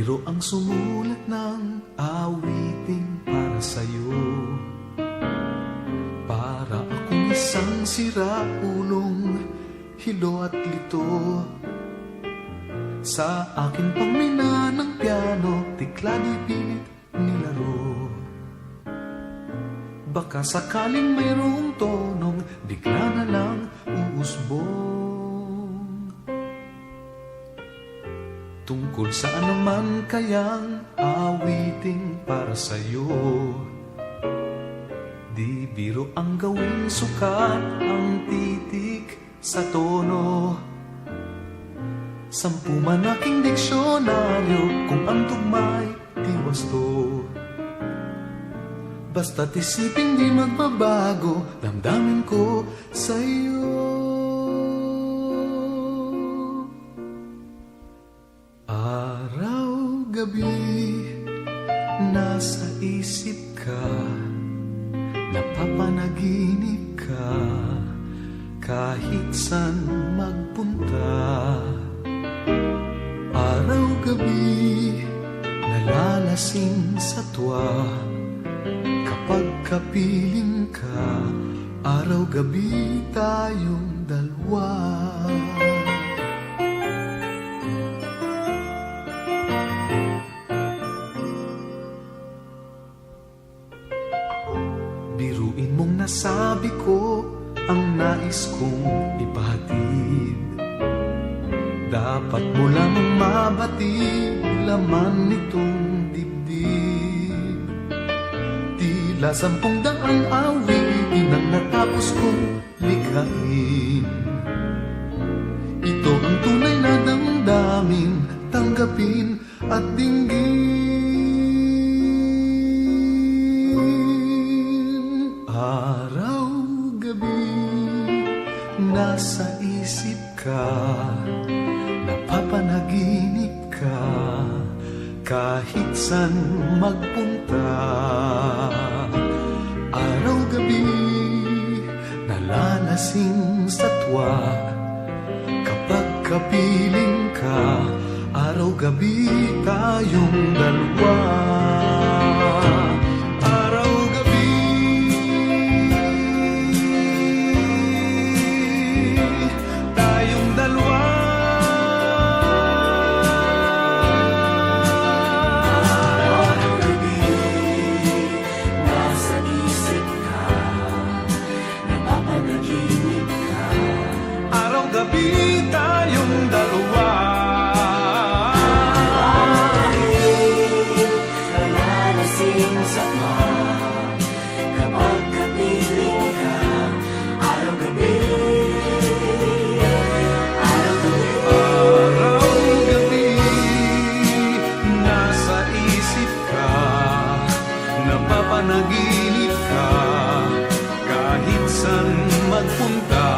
biro ang sumulat ng awiting para sa'yo. Para akong isang siraulong hilo at lito. Sa akin pamina ng piano, tikla di pilit nilaro. Baka sakaling mayroong tonong bigla na lang uusbong. Tungkol sa anuman kayang awiting para sa'yo. Di biro ang gawing sukat ang titik sa tono. 10 man aking diksyonaryo kung ang tugma'y di wasto. Basta't isipin di magbabago damdamin ko sa'yo. Araw-gabi nasa isip ka, napapanaginip ka, kahit saan magpunta. Araw-gabi nalalasing sa tuwa, kapag kapiling ka, araw-gabi tayong dalawa. Biruin mong nasabi ko ang nais kong ipahatid. Dapat mo lang mabatid laman nitong dibdib. Tila 10 awitin ang natapos kong likhain. Ito ang tunay na damdamin, tanggapin at dinggin. Araw-gabi nasa isip ka, napapanaginip ka, kahit saan magpunta. Araw-gabi nalalasing sa tuwa, kapag kapiling ka, araw-gabi tayong dalawa. Araw-gabi tayong dalawa. Araw-gabi tayong dalawa. Nalalasing sa tuwa, kapag kapiling ka, araw-gabi. Araw-gabi nasa isip ka, napapanaginip ka, kahit saan magpunta.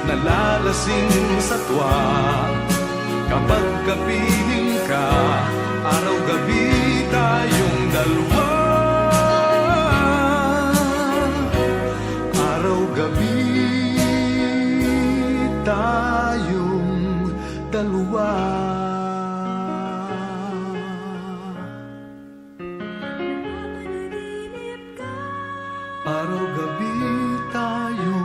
Nalalasing sa tuwa, kapag kapiling ka, araw-gabi tayong dalawa. Araw-gabi tayong dalawa. Araw-gabi tayo